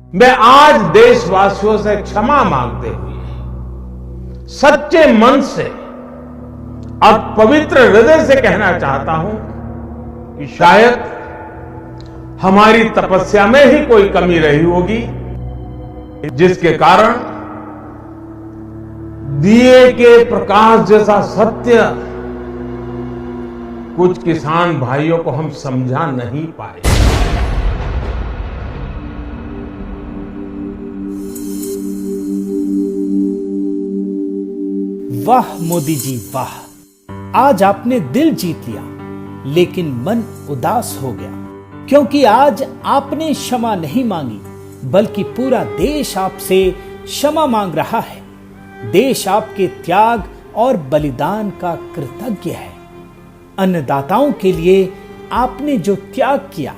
मैं आज देशवासियों से क्षमा मांगते हुए सच्चे मन से और पवित्र हृदय से कहना चाहता हूं कि शायद हमारी तपस्या में ही कोई कमी रही होगी, जिसके कारण दिए के प्रकाश जैसा सत्य कुछ किसान भाइयों को हम समझा नहीं पाए। वाह मोदी जी वाह, आज आपने दिल जीत लिया, लेकिन मन उदास हो गया, क्योंकि आज आपने क्षमा नहीं मांगी, बल्कि पूरा देश आपसे क्षमा मांग रहा है। देश आपके त्याग और बलिदान का कृतज्ञ है। अन्नदाताओं के लिए आपने जो त्याग किया,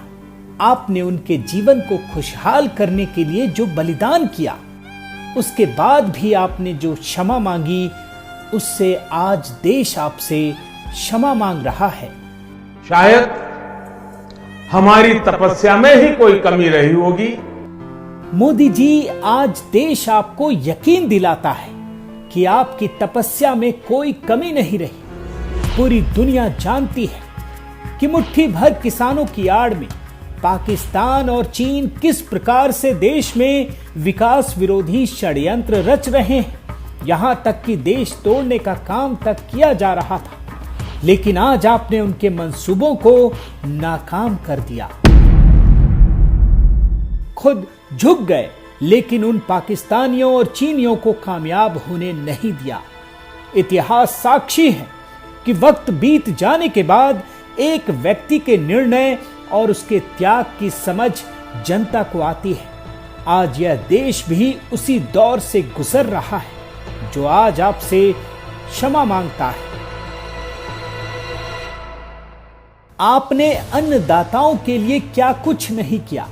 आपने उनके जीवन को खुशहाल करने के लिए जो बलिदान किया, उसके बाद भी आपने जो क्षमा मांगी, उससे आज देश आपसे क्षमा मांग रहा है। शायद हमारी तपस्या में ही कोई कमी रही होगी। मोदी जी, आज देश आपको यकीन दिलाता है कि आपकी तपस्या में कोई कमी नहीं रही। पूरी दुनिया जानती है कि मुट्ठी भर किसानों की आड़ में पाकिस्तान और चीन किस प्रकार से देश में विकास विरोधी षड्यंत्र रच रहे हैं। यहां तक कि देश तोड़ने का काम तक किया जा रहा था, लेकिन आज आपने उनके मंसूबों को नाकाम कर दिया। खुद झुक गए, लेकिन उन पाकिस्तानियों और चीनियों को कामयाब होने नहीं दिया। इतिहास साक्षी है कि वक्त बीत जाने के बाद एक व्यक्ति के निर्णय और उसके त्याग की समझ जनता को आती है। आज यह देश भी उसी दौर से गुजर रहा है जो आज आपसे क्षमा मांगता है। आपने अन्नदाताओं के लिए क्या कुछ नहीं किया।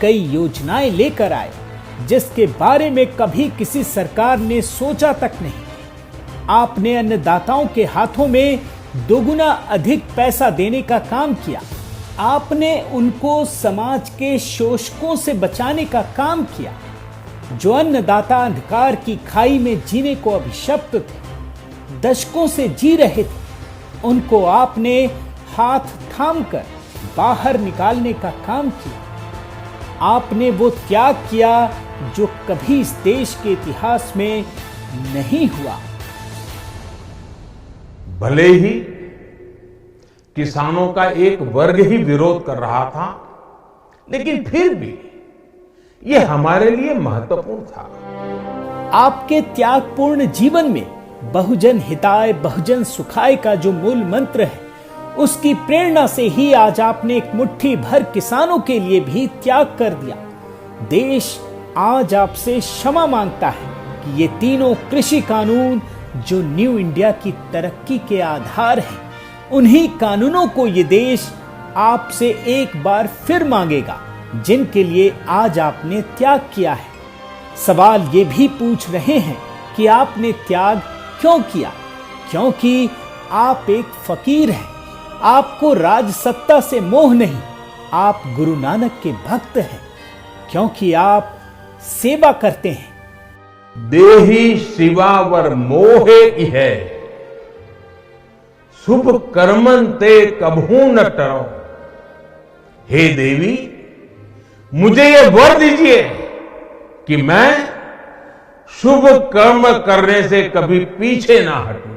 कई योजनाएं लेकर आए जिसके बारे में कभी किसी सरकार ने सोचा तक नहीं। आपने अन्नदाताओं के हाथों में दोगुना अधिक पैसा देने का काम किया। आपने उनको समाज के शोषकों से बचाने का काम किया। जो अन्नदाता अंधकार की खाई में जीने को अभिशप्त थे, दशकों से जी रहे थे, उनको आपने हाथ थामकर बाहर निकालने का काम किया। आपने वो त्याग किया जो कभी इस देश के इतिहास में नहीं हुआ। भले ही किसानों का एक वर्ग ही विरोध कर रहा था, लेकिन फिर भी यह हमारे लिए महत्वपूर्ण था। आपके त्यागपूर्ण जीवन में बहुजन हिताय बहुजन सुखाय का जो मूल मंत्र है, उसकी प्रेरणा से ही आज आपने एक मुट्ठी भर किसानों के लिए भी त्याग कर दिया। देश आज आपसे क्षमा मांगता है कि ये तीनों कृषि कानून जो न्यू इंडिया की तरक्की के आधार हैं, उन्हीं कानूनों को ये देश आपसे एक बार फिर मांगेगा, जिनके लिए आज आपने त्याग किया है। सवाल ये भी पूछ रहे हैं कि आपने त्याग क्यों किया? क्योंकि आप एक फकीर हैं। आपको राजसत्ता से मोह नहीं, आप गुरु नानक के भक्त हैं। क्योंकि आप सेवा करते हैं। देहि शिवावर मोहे इहे, शुभ कर्मन ते कभू न टरो। हे देवी, मुझे ये वर दीजिए कि मैं शुभ कर्म करने से कभी पीछे ना हटूं।